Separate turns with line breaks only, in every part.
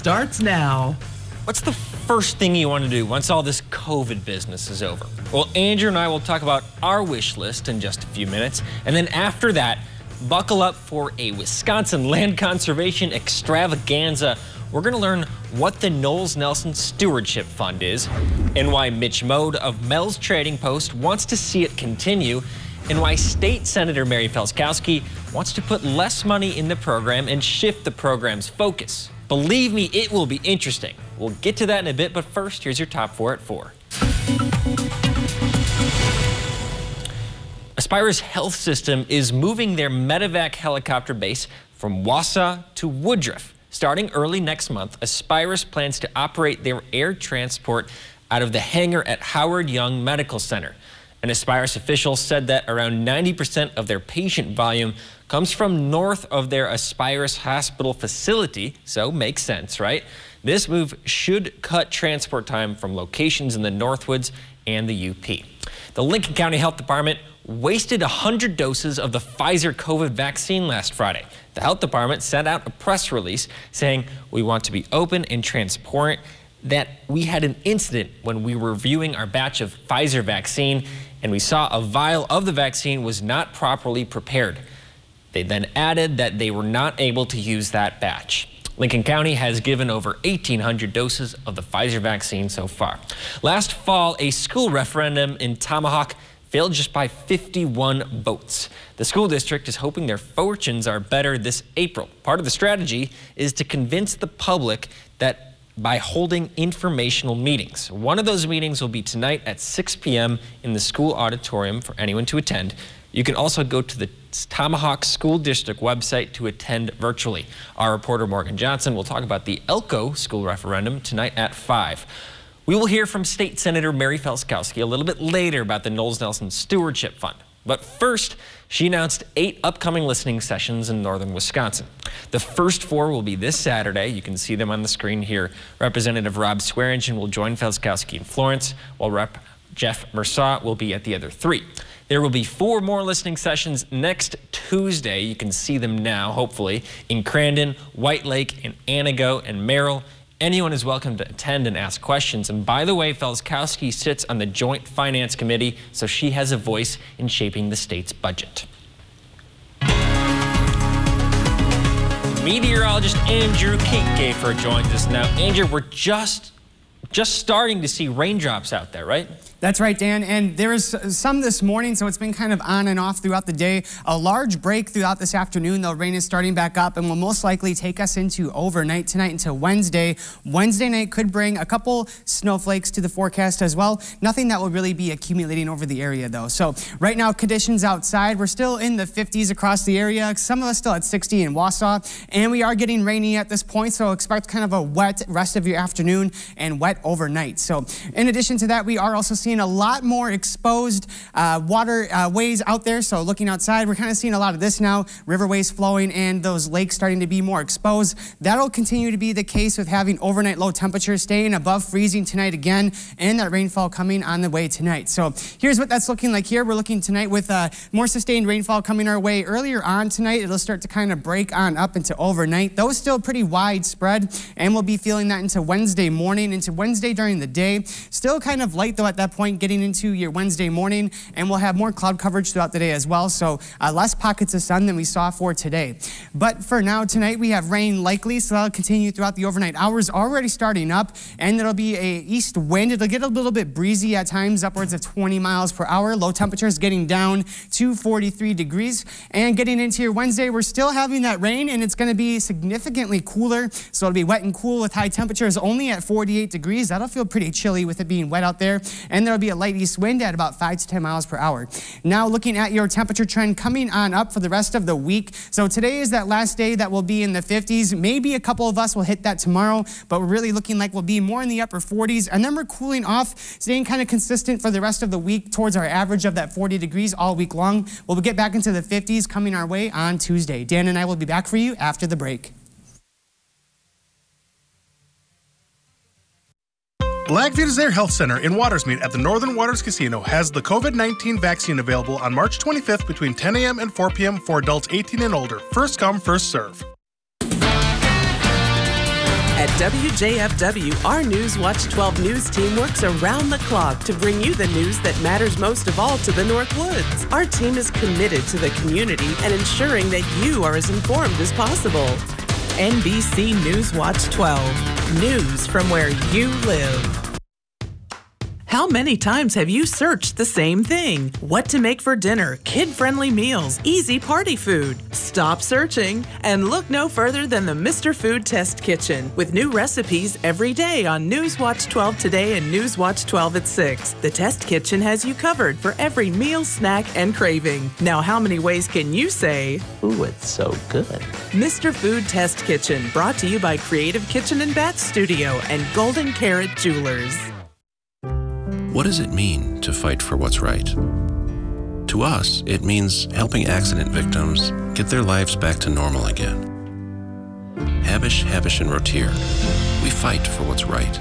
Starts now.
What's the first thing you want to do once all this COVID business is over? Well, Andrew and I will talk about our wish list in just a few minutes. And then after that, buckle up for a Wisconsin land conservation extravaganza. We're going to learn what the Knowles Nelson Stewardship Fund is and why Mitch Mode of Mel's Trading Post wants to see it continue, and why State Senator Mary Felskowski wants to put less money in the program and shift the program's focus. Believe me, it will be interesting. We'll get to that in a bit, but first, here's your top 4 at 4. Aspira's health system is moving their Medevac helicopter base from Wausau to Woodruff. Starting early next month, Aspira's plans to operate their air transport out of the hangar at Howard Young Medical Center. An Aspira's official said that around 90% of their patient volume comes from north of their Aspira's hospital facility, so makes sense, right? This move should cut transport time from locations in the Northwoods and the UP. The Lincoln County Health Department wasted 100 doses of the Pfizer COVID vaccine last Friday. The health department sent out a press release saying, "We want to be open and transparent that we had an incident when we were reviewing our batch of Pfizer vaccine, and we saw a vial of the vaccine was not properly prepared." They then added that they were not able to use that batch. Lincoln County has given over 1,800 doses of the Pfizer vaccine so far. Last fall, a school referendum in Tomahawk failed just by 51 votes. The school district is hoping their fortunes are better this April. Part of the strategy is to convince the public that by holding informational meetings. One of those meetings will be tonight at 6 p.m. in the school auditorium for anyone to attend. You can also go to the Tomahawk School District website to attend virtually. Our reporter Morgan Johnson will talk about the Elko school referendum tonight at 5. We will hear from State Senator Mary Felskowski a little bit later about the Knowles Nelson Stewardship Fund. But first, she announced 8 upcoming listening sessions in northern Wisconsin. The first 4 will be this Saturday. You can see them on the screen here. Representative Rob Swearingen will join Felskowski in Florence, while Rep. Jeff Mersaw will be at the other 3. There will be 4 more listening sessions next Tuesday. You can see them now, hopefully, in Crandon, White Lake, and Anago, and Merrill. Anyone is welcome to attend and ask questions. And by the way, Felskowski sits on the Joint Finance Committee, so she has a voice in shaping the state's budget. Meteorologist Andrew Kietgafer joins us now. Andrew, we're just starting to see raindrops out there, right?
That's right, Dan, and there is some this morning, so it's been kind of on and off throughout the day. A large break throughout this afternoon, though. Rain is starting back up and will most likely take us into overnight tonight into Wednesday. Wednesday night could bring a couple snowflakes to the forecast as well. Nothing that will really be accumulating over the area, though. So right now, conditions outside, we're still in the 50s across the area. Some of us still at 60 in Wausau, and we are getting rainy at this point, so expect kind of a wet rest of your afternoon and wet overnight. So in addition to that, we are also seeing a lot more exposed waterways out there. So looking outside, we're kind of seeing a lot of this now, riverways flowing and those lakes starting to be more exposed. That'll continue to be the case with having overnight low temperatures staying above freezing tonight again, and that rainfall coming on the way tonight. So here's what that's looking like here. We're looking tonight with more sustained rainfall coming our way earlier on tonight. It'll start to kind of break on up into overnight. Those still pretty widespread, and we'll be feeling that into Wednesday morning, into Wednesday during the day. Still kind of light though at that point, getting into your Wednesday morning, and we'll have more cloud coverage throughout the day as well, so less pockets of sun than we saw for today. But for now, tonight we have rain likely, so that'll continue throughout the overnight hours, already starting up, and it'll be a east wind. It'll get a little bit breezy at times, upwards of 20 miles per hour. Low temperatures getting down to 43 degrees, and getting into your Wednesday, we're still having that rain, and it's going to be significantly cooler, so it'll be wet and cool with high temperatures only at 48 degrees. That'll feel pretty chilly with it being wet out there, and there'll be a light east wind at about 5 to 10 miles per hour. Now looking at your temperature trend coming on up for the rest of the week. So today is that last day that will be in the 50s. Maybe a couple of us will hit that tomorrow, but we're really looking like we'll be more in the upper 40s, and then we're cooling off, staying kind of consistent for the rest of the week towards our average of that 40 degrees all week long. We'll get back into the 50s coming our way on Tuesday. Dan and I will be back for you after the break.
Blackview's Air Health Center in Watersmeet at the Northern Waters Casino has the COVID-19 vaccine available on March 25th between 10 a.m. and 4 p.m. for adults 18 and older. First come, first serve.
At WJFW, our News Watch 12 news team works around the clock to bring you the news that matters most of all to the North Woods. Our team is committed to the community and ensuring that you are as informed as possible. NBC News Watch 12, news from where you live. How many times have you searched the same thing? What to make for dinner, kid-friendly meals, easy party food. Stop searching and look no further than the Mr. Food Test Kitchen with new recipes every day on News Watch 12 Today and News Watch 12 at 6. The Test Kitchen has you covered for every meal, snack, and craving. Now, how many ways can you say,
"Ooh, it's so good"?
Mr. Food Test Kitchen, brought to you by Creative Kitchen and Bath Studio and Golden Carrot Jewelers.
What does it mean to fight for what's right? To us, it means helping accident victims get their lives back to normal again. Habish, and Rotier, we fight for what's right.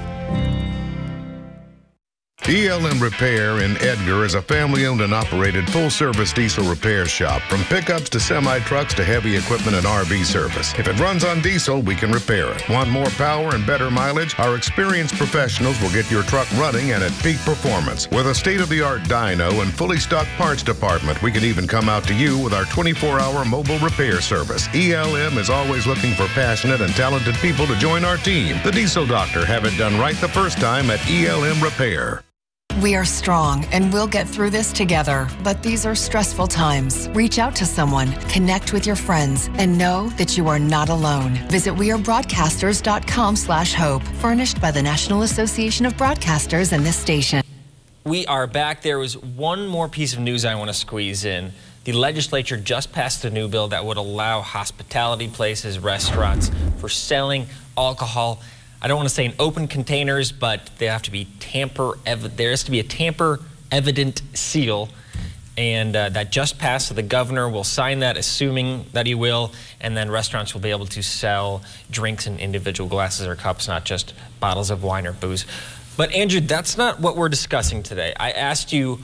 ELM Repair in Edgar is a family-owned and operated full-service diesel repair shop. From pickups to semi-trucks to heavy equipment and RV service. If it runs on diesel, we can repair it. Want more power and better mileage? Our experienced professionals will get your truck running and at peak performance. With a state-of-the-art dyno and fully stocked parts department, we can even come out to you with our 24-hour mobile repair service. ELM is always looking for passionate and talented people to join our team. The Diesel Doctor, have it done right the first time at ELM Repair.
We are strong and we'll get through this together, but these are stressful times. Reach out to someone, connect with your friends, and know that you are not alone. Visit wearebroadcasters.com/hope, furnished by the National Association of Broadcasters and this station.
We are back. There was one more piece of news I want to squeeze in. The legislature just passed a new bill that would allow hospitality places, restaurants, for selling alcohol. I don't want to say in open containers, but they have to be there has to be a tamper-evident seal, and that just passed, so the governor will sign that, assuming that he will, and then restaurants will be able to sell drinks in individual glasses or cups, not just bottles of wine or booze. But Andrew, that's not what we're discussing today. I asked you,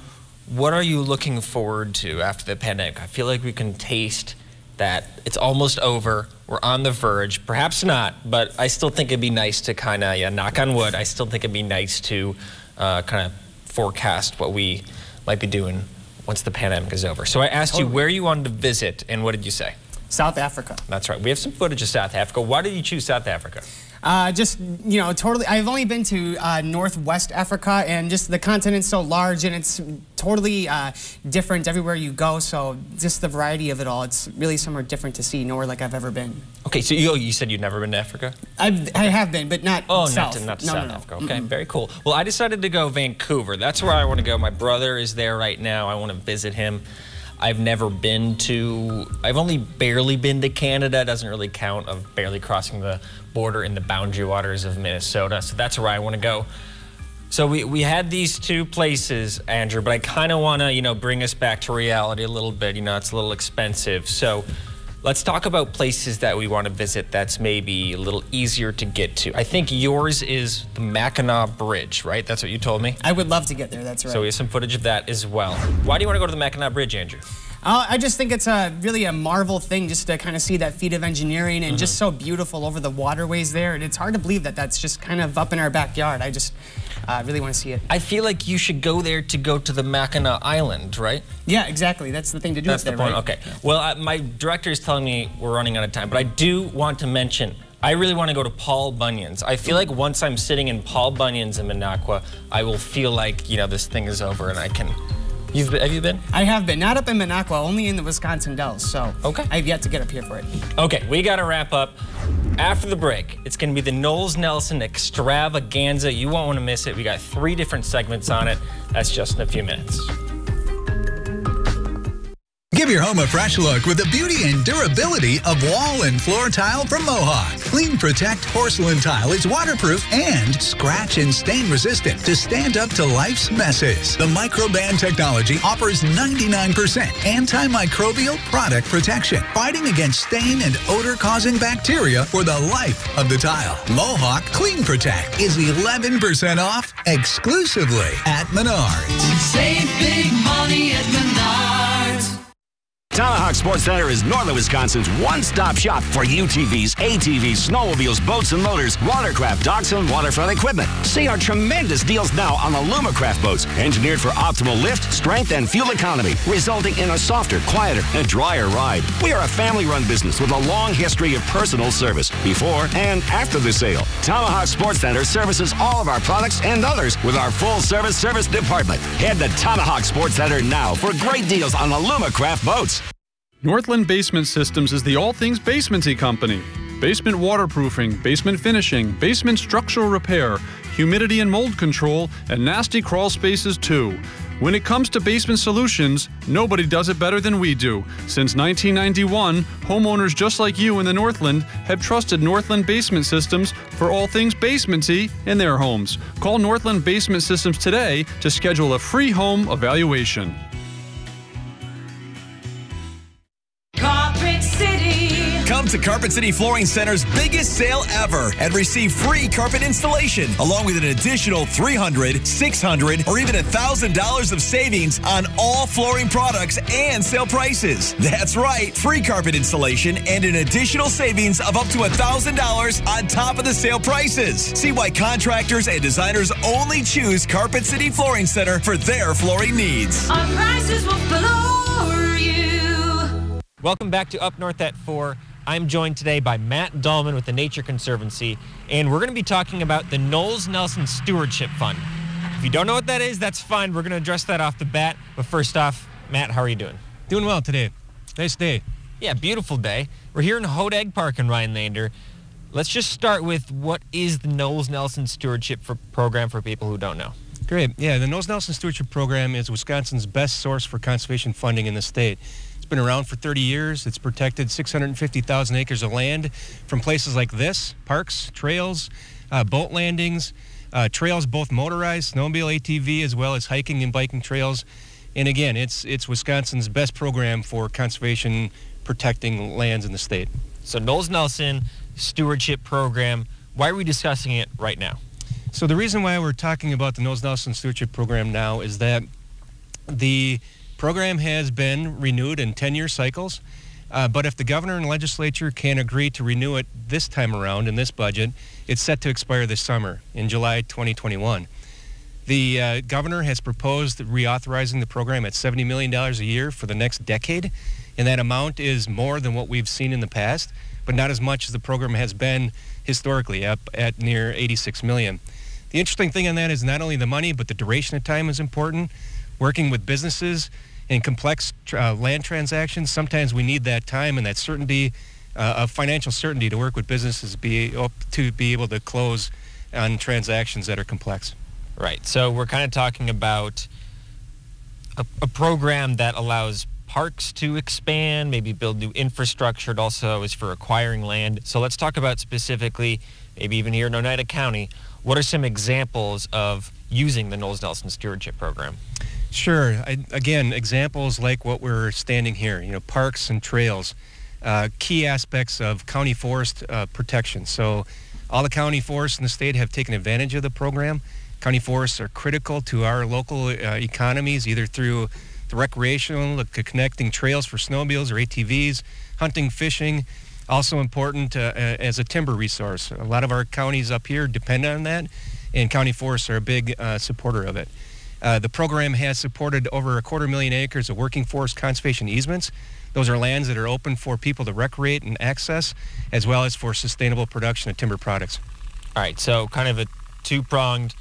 what are you looking forward to after the pandemic? I feel like we can taste that it's almost over. We're on the verge. Perhaps not, but I still think it'd be nice to kind of, knock on wood, I still think it'd be nice to kind of forecast what we might be doing once the pandemic is over. So I asked you where you wanted to visit, and what did you say?
South Africa.
That's right. We have some footage of South Africa. Why did you choose South Africa?
Just, totally, I've only been to Northwest Africa, and just the continent's so large, and it's totally different everywhere you go, so just the variety of it all, it's really somewhere different to see, nowhere like I've ever been.
Okay, so you said you'd never been to Africa?
I have been, but not south.
Not to South Africa. Okay, very cool. Well, I decided to go Vancouver. That's where I want to go. My brother is there right now. I want to visit him. I've only barely been to Canada. It doesn't really count, of barely crossing the border in the boundary waters of Minnesota. So that's where I want to go. So we had these two places, Andrew, but I kind of want to, bring us back to reality a little bit. It's a little expensive. So let's talk about places that we want to visit that's maybe a little easier to get to. I think yours is the Mackinaw Bridge, right? That's what you told me?
I would love to get there, that's right.
So we have some footage of that as well. Why do you want to go to the Mackinaw Bridge, Andrew?
I just think it's really a marvel thing just to kind of see that feat of engineering and just so beautiful over the waterways there. And it's hard to believe that that's just kind of up in our backyard. I just really want to see it.
I feel like you should go there to go to the Mackinac Island, right?
Yeah, exactly. That's the thing to do.
That's the point.
Right?
Okay. Well, my director is telling me we're running out of time, but I do want to mention, I really want to go to Paul Bunyan's. I feel like once I'm sitting in Paul Bunyan's in Minocqua, I will feel like, this thing is over and I can... Have you been? I have been. Not up in Minocqua, only in the Wisconsin Dells. So okay. I've yet to get up here for it. Okay, we got to wrap up. After the break, it's going to be the Knowles Nelson Extravaganza. You won't want to miss it. We got 3 different segments on it. That's just in a few minutes.
Give your home a fresh look with the beauty and durability of wall and floor tile from Mohawk. Clean Protect porcelain tile is waterproof and scratch and stain resistant to stand up to life's messes. The Microban technology offers 99% antimicrobial product protection, fighting against stain and odor-causing bacteria for the life of the tile. Mohawk Clean Protect is 11% off exclusively at Menards.
Save big money at Menards.
Tomahawk Sports Center is northern Wisconsin's one-stop shop for UTVs, ATVs, snowmobiles, boats and motors, watercraft, docks, and waterfront equipment. See our tremendous deals now on the Lumacraft boats, engineered for optimal lift, strength, and fuel economy, resulting in a softer, quieter, and drier ride. We are a family-run business with a long history of personal service before and after the sale. Tomahawk Sports Center services all of our products and others with our full-service service department. Head to Tomahawk Sports Center now for great deals on the Lumacraft boats.
Northland Basement Systems is the all things basementy company. Basement waterproofing, basement finishing, basement structural repair, humidity and mold control, and nasty crawl spaces too. When it comes to basement solutions, nobody does it better than we do. Since 1991, homeowners just like you in the Northland have trusted Northland Basement Systems for all things basementy in their homes. Call Northland Basement Systems today to schedule a free home evaluation.
Come to Carpet City Flooring Center's biggest sale ever and receive free carpet installation along with an additional $300, $600, or even $1,000 of savings on all flooring products and sale prices. That's right, free carpet installation and an additional savings of up to $1,000 on top of the sale prices. See why contractors and designers only choose Carpet City Flooring Center for their flooring needs.
Our prices will floor you.
Welcome back to Up North at 4. I'm joined today by Matt Dahlman with the Nature Conservancy, and we're going to be talking about the Knowles Nelson Stewardship Fund. If you don't know what that is, that's fine. We're going to address that off the bat. But first off, Matt, how are you doing?
Doing well today. Nice day.
Yeah, beautiful day. We're here in Hodag Park in Rhinelander. Let's just start with what is the Knowles Nelson Stewardship Program for people who don't know.
Great. Yeah, the Knowles Nelson Stewardship Program is Wisconsin's best source for conservation funding in the state. Been around for 30 years. It's protected 650,000 acres of land from places like this, parks, trails, boat landings, trails both motorized, snowmobile, ATV, as well as hiking and biking trails. And again, it's Wisconsin's best program for conservation protecting lands in the state.
So Knowles Nelson Stewardship Program, why are we discussing it right now?
So the reason why we're talking about the Knowles Nelson Stewardship Program now is that the program has been renewed in 10-year cycles, but if the governor and legislature can agree to renew it this time around in this budget, it's set to expire this summer in July 2021. The governor has proposed reauthorizing the program at $70 million a year for the next decade, and that amount is more than what we've seen in the past, but not as much as the program has been historically, up at near $86 million. The interesting thing on that is not only the money, but the duration of time is important. Working with businesses in complex land transactions, sometimes we need that time and that certainty of financial certainty to work with businesses to be able to close on transactions that are complex.
Right. So we're kind of talking about a program that allows parks to expand, maybe build new infrastructure. It also is for acquiring land. So let's talk about specifically, maybe even here in Oneida County, what are some examples of using the Knowles Nelson Stewardship Program?
Sure. Again, examples like what we're standing here, parks and trails, key aspects of county forest protection. So all the county forests in the state have taken advantage of the program. County forests are critical to our local economies, either through the recreational, connecting trails for snowmobiles or ATVs, hunting, fishing. Also important as a timber resource. A lot of our counties up here depend on that, and county forests are a big supporter of it. The program has supported over 250,000 acres of working forest conservation easements. Those are lands that are open for people to recreate and access, as well as for sustainable production of timber products.
All right, so kind of a two-pronged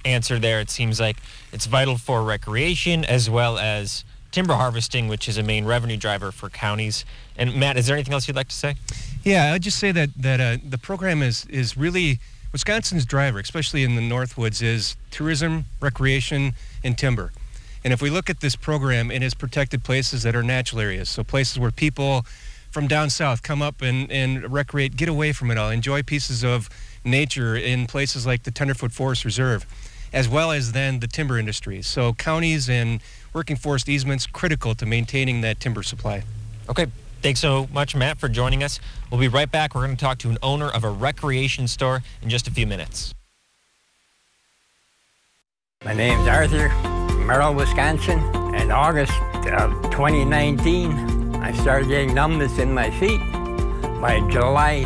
answer there. It seems like it's vital for recreation as well as timber harvesting, which is a main revenue driver for counties. And Matt, is there anything else you'd like to say?
Yeah, I'd just say that the program is really Wisconsin's driver, especially in the Northwoods, is tourism, recreation, and timber. And if we look at this program, it has protected places that are natural areas, so places where people from down south come up and recreate, get away from it all, enjoy pieces of nature in places like the Tenderfoot Forest Reserve, as well as then the timber industry. So counties and working forest easements critical to maintaining that timber supply.
Okay. Thanks so much, Matt, for joining us. We'll be right back. We're going to talk to an owner of a recreation store in just a few minutes.
My name's Arthur, Merrill, Wisconsin. In August of 2019, I started getting numbness in my feet. By July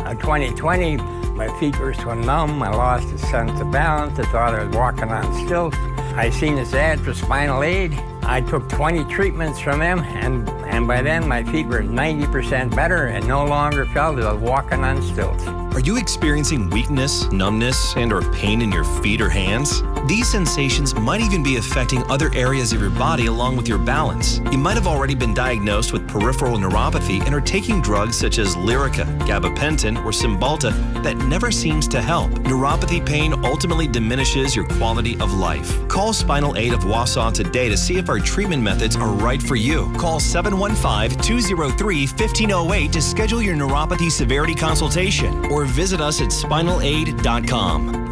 of 2020, my feet were so numb, I lost a sense of balance. I thought I was walking on stilts. I seen this ad for spinal aid. I took 20 treatments from them, and by then my feet were 90% better and no longer felt as I was walking on stilts.
Are you experiencing weakness, numbness, and/or pain in your feet or hands? These sensations might even be affecting other areas of your body along with your balance. You might have already been diagnosed with peripheral neuropathy and are taking drugs such as Lyrica, gabapentin, or Cymbalta that never seems to help. Neuropathy pain ultimately diminishes your quality of life. Call Spinal Aid of Wausau today to see if our treatment methods are right for you. Call 715-203-1508 to schedule your neuropathy severity consultation or visit us at spinalaid.com.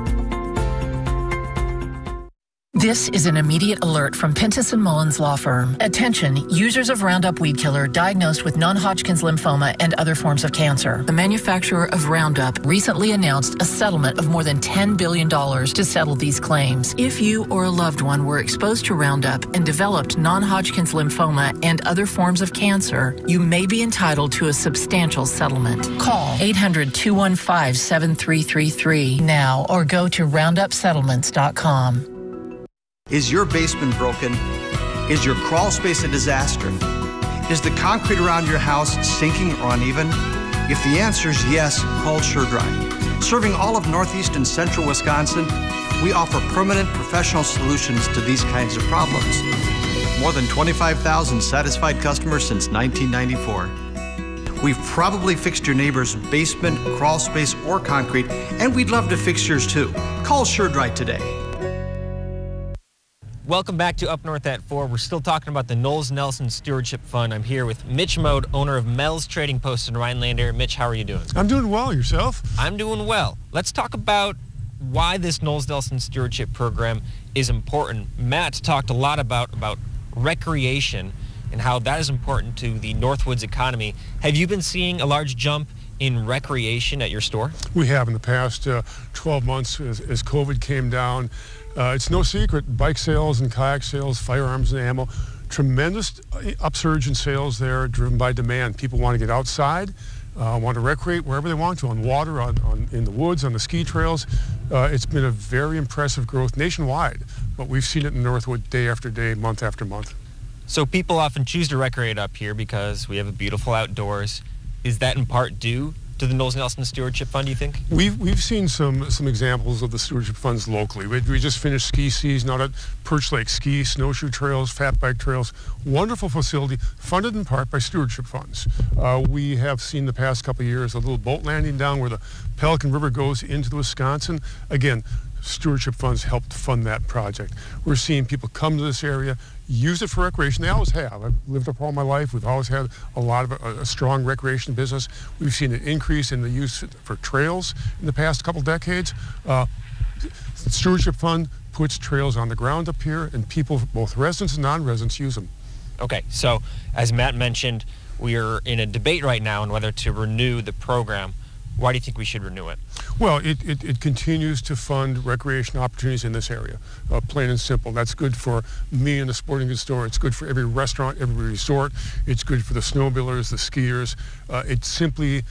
This is an immediate alert from Pintus & Mullins Law Firm. Attention, users of Roundup Weed Killer diagnosed with non-Hodgkin's lymphoma and other forms of cancer. The manufacturer of Roundup recently announced a settlement of more than $10 billion to settle these claims. If you or a loved one were exposed to Roundup and developed non-Hodgkin's lymphoma and other forms of cancer, you may be entitled to a substantial settlement. Call 800-215-7333 now or go to roundupsettlements.com.
Is your basement broken? Is your crawl space a disaster? Is the concrete around your house sinking or uneven? If the answer is yes, call SureDry. Serving all of northeast and central Wisconsin, we offer permanent professional solutions to these kinds of problems. More than 25,000 satisfied customers since 1994. We've probably fixed your neighbor's basement, crawl space, or concrete, and we'd love to fix yours too. Call SureDry today.
Welcome back to Up North at 4. We're still talking about the Knowles Nelson Stewardship Fund. I'm here with Mitch Mode, owner of Mel's Trading Post in Rhinelander. Mitch, how are you doing?
I'm doing well. Yourself?
I'm doing well. Let's talk about why this Knowles Nelson Stewardship Program is important. Matt talked a lot about recreation and how that is important to the Northwoods economy. Have you been seeing a large jump in recreation at your store?
We have in the past 12 months as COVID came down. It's no secret, bike sales and kayak sales, firearms and ammo, tremendous upsurge in sales there driven by demand. People want to get outside, want to recreate wherever they want to, on water, in the woods, on the ski trails. It's been a very impressive growth nationwide, but we've seen it in Northwood day after day, month after month.
So people often choose to recreate up here because we have a beautiful outdoors. Is that in part due to the Knowles Nelson Stewardship Fund, do you think?
We've seen some examples of the stewardship funds locally. We just finished ski season out at Perch Lake. Ski, snowshoe trails, fat bike trails. Wonderful facility, funded in part by stewardship funds. We have seen the past couple of years a little boat landing down where the Pelican River goes into the Wisconsin. Again, stewardship funds helped fund that project. We're seeing people come to this area, use it for recreation. They always have. I've lived up all my life. We've always had a lot of a strong recreation business. We've seen an increase in the use for trails in the past couple decades. Stewardship Fund puts trails on the ground up here, and people, both residents and non-residents, use them.
Okay, so as Matt mentioned, we are in a debate right now on whether to renew the program. Why do you think we should renew it?
Well, it continues to fund recreation opportunities in this area, plain and simple. That's good for me in the sporting goods store. It's good for every restaurant, every resort. It's good for the snowmobilers, the skiers. It simply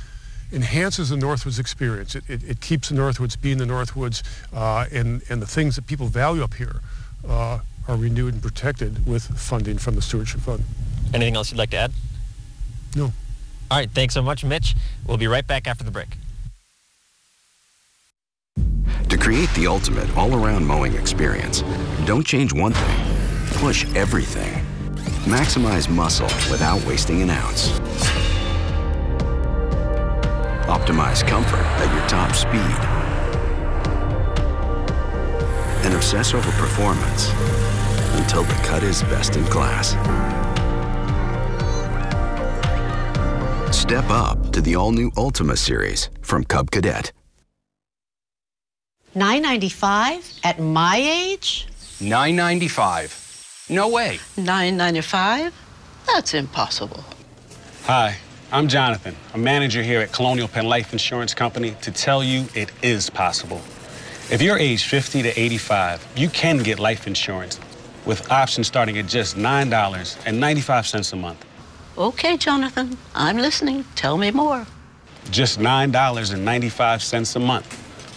enhances the Northwoods experience. It keeps the Northwoods being the Northwoods, and the things that people value up here are renewed and protected with funding from the Stewardship Fund.
Anything else you'd like to add?
No.
All right, thanks so much, Mitch. We'll be right back after the break.
To create the ultimate all-around mowing experience, don't change one thing, push everything. Maximize muscle without wasting an ounce. Optimize comfort at your top speed. And obsess over performance until the cut is best in class. Step up to the all-new Ultima series from Cub Cadet.
$9.95 at my age?
$9.95. No way.
$9.95? That's impossible.
Hi, I'm Jonathan, a manager here at Colonial Penn Life Insurance Company, to tell you it is possible. If you're age 50 to 85, you can get life insurance with options starting at just $9.95 a month.
Okay, Jonathan, I'm listening. Tell me more.
Just $9.95 a month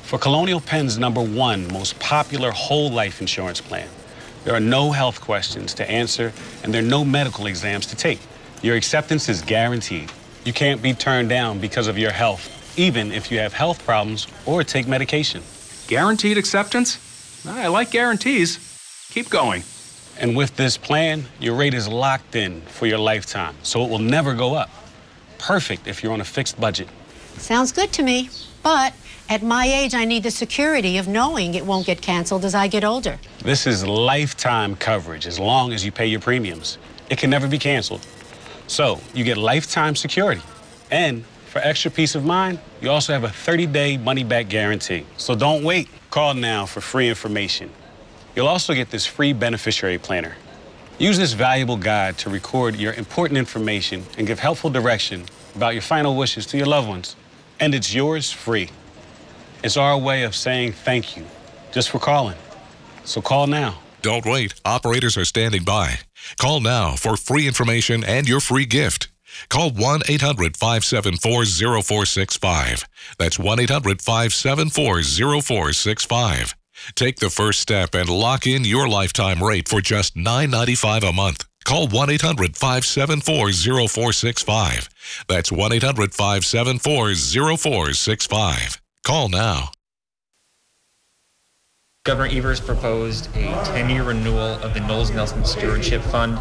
for Colonial Penn's #1 most popular whole life insurance plan. There are no health questions to answer, and there are no medical exams to take. Your acceptance is guaranteed. You can't be turned down because of your health, even if you have health problems or take medication.
Guaranteed acceptance? I like guarantees. Keep going.
And with this plan, your rate is locked in for your lifetime, so it will never go up. Perfect if you're on a fixed budget.
Sounds good to me, but at my age, I need the security of knowing it won't get canceled as I get older.
This is lifetime coverage as long as you pay your premiums. It can never be canceled. So you get lifetime security. And for extra peace of mind, you also have a 30-day money-back guarantee. So don't wait. Call now for free information. You'll also get this free beneficiary planner. Use this valuable guide to record your important information and give helpful direction about your final wishes to your loved ones. And it's yours free. It's our way of saying thank you, just for calling. So call now.
Don't wait. Operators are standing by. Call now for free information and your free gift. Call 1-800-574-0465. That's 1-800-574-0465. Take the first step and lock in your lifetime rate for just $9.95 a month. Call 1-800-574-0465. That's 1-800-574-0465. Call now.
Governor Evers proposed a 10-year renewal of the Knowles Nelson Stewardship Fund.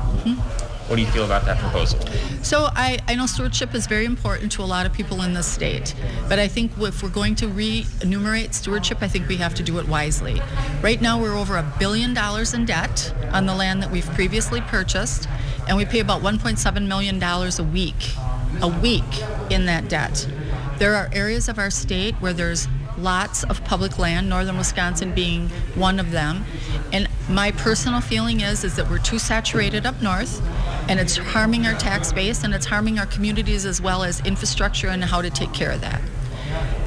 What do you feel about that proposal?
So I know stewardship is very important to a lot of people in this state, but I think if we're going to re-enumerate stewardship, I think we have to do it wisely. Right now we're over $1 billion in debt on the land that we've previously purchased, and we pay about $1.7 million a week in that debt. There are areas of our state where there's lots of public land, northern Wisconsin being one of them. And my personal feeling is that we're too saturated up north, and it's harming our tax base, and it's harming our communities as well as infrastructure and how to take care of that.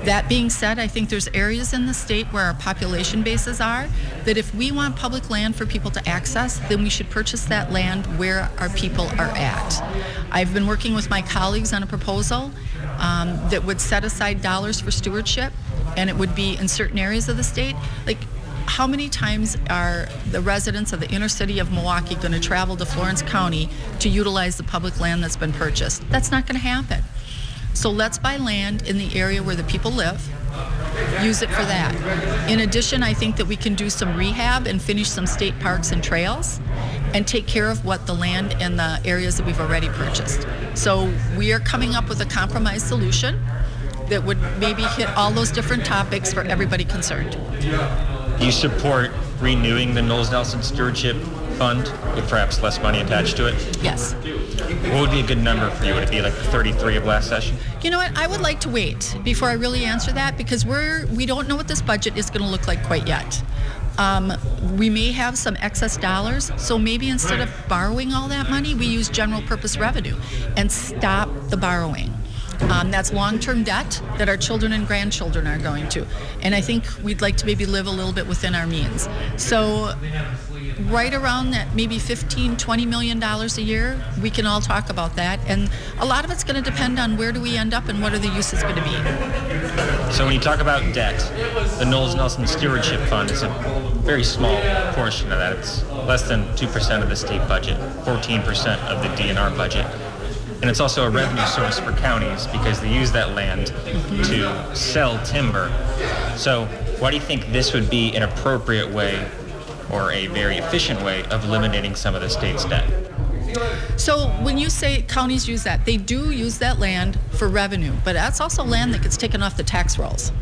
That being said, I think there's areas in the state where our population bases are, that if we want public land for people to access, then we should purchase that land where our people are at. I've been working with my colleagues on a proposal that would set aside dollars for stewardship, and it would be in certain areas of the state. Like, how many times are the residents of the inner city of Milwaukee going to travel to Florence County to utilize the public land that's been purchased? That's not going to happen. So let's buy land in the area where the people live, use it for that. In addition, I think that we can do some rehab and finish some state parks and trails and take care of what the land and the areas that we've already purchased. So we are coming up with a compromise solution that would maybe hit all those different topics for everybody concerned.
You support renewing the Knowles Nelson Stewardship Fund with perhaps less money attached to it?
Yes.
What would be a good number for you? Would it be like 33 of last session?
You know what? I would like to wait before I really answer that, because we don't know what this budget is going to look like quite yet. We may have some excess dollars, so maybe instead of borrowing all that money, we use general purpose revenue and stop the borrowing. That's long-term debt that our children and grandchildren are going to. And I think we'd like to maybe live a little bit within our means. So right around that maybe $15-20 million a year, we can all talk about that. And a lot of it's going to depend on where do we end up and what are the uses going to be.
So when you talk about debt, the Knowles Nelson Stewardship Fund is a very small portion of that. It's less than 2% of the state budget, 14% of the DNR budget. And it's also a revenue source for counties because they use that land to sell timber. So why do you think this would be an appropriate way or a very efficient way of eliminating some of the state's debt?
So when you say counties use that, they do use that land for revenue, but that's also land that gets taken off the tax rolls.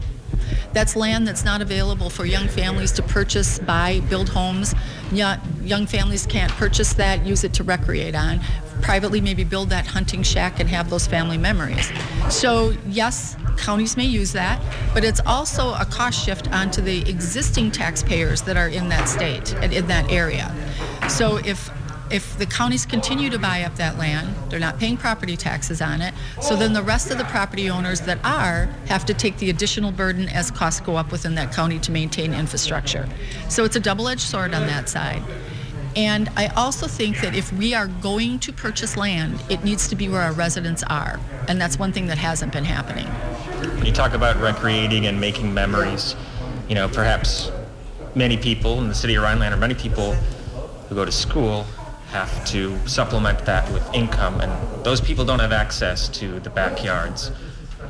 That's land that's not available for young families to purchase, buy, build homes. Young families can't purchase that, use it to recreate on. Privately maybe build that hunting shack and have those family memories. So yes, counties may use that, but it's also a cost shift onto the existing taxpayers that are in that state and in that area. So if the counties continue to buy up that land, they're not paying property taxes on it, so then the rest of the property owners that have to take the additional burden as costs go up within that county to maintain infrastructure. So it's a double-edged sword on that side. And I also think that if we are going to purchase land, it needs to be where our residents are. And that's one thing that hasn't been happening.
When you talk about recreating and making memories, you know, perhaps many people in the city of Rhineland, or many people who go to school, have to supplement that with income, and those people don't have access to the backyards,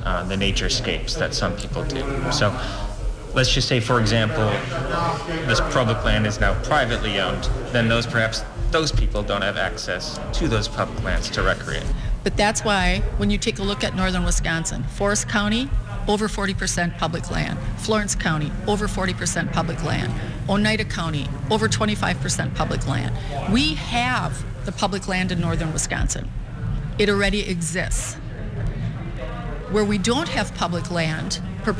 the naturescapes that some people do. So let's just say, for example, this public land is now privately owned, then perhaps those people don't have access to those public lands to recreate.
But that's why when you take a look at northern Wisconsin, Forest County, over 40% public land. Florence County, over 40% public land. Oneida County, over 25% public land. We have the public land in northern Wisconsin. It already exists. Where we don't have public land per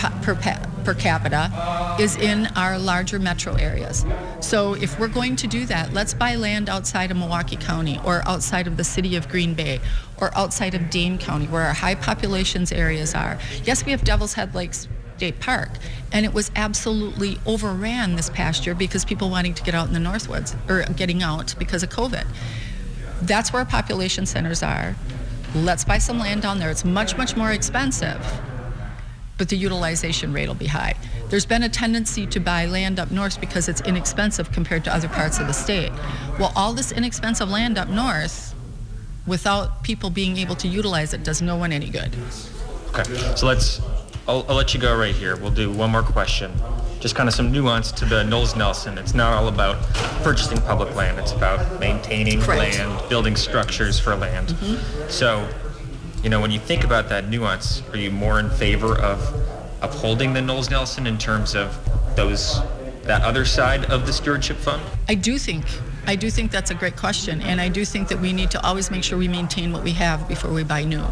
capita is in our larger metro areas. So if we're going to do that, let's buy land outside of Milwaukee County, or outside of the city of Green Bay, or outside of Dane County, where our high populations areas are. Yes, we have Devil's Head Lakes State Park, and it was absolutely overran this past year because people wanting to get out in the Northwoods, or getting out because of COVID. That's where our population centers are. Let's buy some land down there. It's much, much more expensive, but the utilization rate will be high. There's been a tendency to buy land up north because it's inexpensive compared to other parts of the state. Well, all this inexpensive land up north, without people being able to utilize it, does no one any good.
Okay, so I'll let you go right here. We'll do one more question. Just kind of some nuance to the Knowles Nelson. It's not all about purchasing public land. It's about maintaining land, building structures for land.
Mm-hmm.
So, you know, when you think about that nuance, are you more in favor of upholding the Knowles Nelson in terms of that other side of the stewardship fund?
I do think that's a great question, and I do think that we need to always make sure we maintain what we have before we buy new.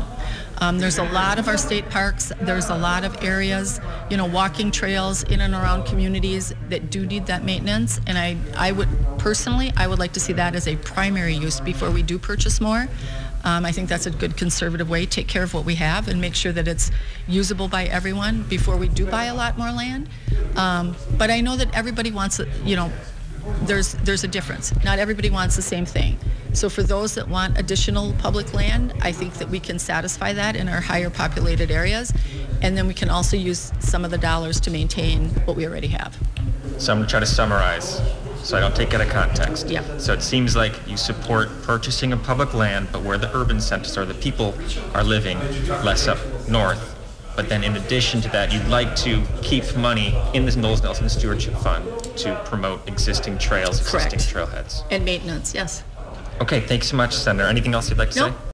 There's a lot of our state parks, there's a lot of areas, you know, walking trails in and around communities that do need that maintenance, and I would like to see that as a primary use before we do purchase more. I think that's a good conservative way. Take care of what we have and make sure that it's usable by everyone before we do buy a lot more land. But I know that everybody wants, you know, there's a difference. Not everybody wants the same thing. So for those that want additional public land, I think that we can satisfy that in our higher populated areas, and then we can also use some of the dollars to maintain what we already have.
So I'm going to try to summarize so I don't take it out of context.
Yeah.
So it seems like you support purchasing of public land, but where the urban centers or the people are living, less up north. But then in addition to that, you'd like to keep money in the Knowles Nelson Stewardship Fund to promote existing trails, existing trailheads.
And maintenance, yes.
Okay, thanks so much, Senator. Anything else you'd like to say?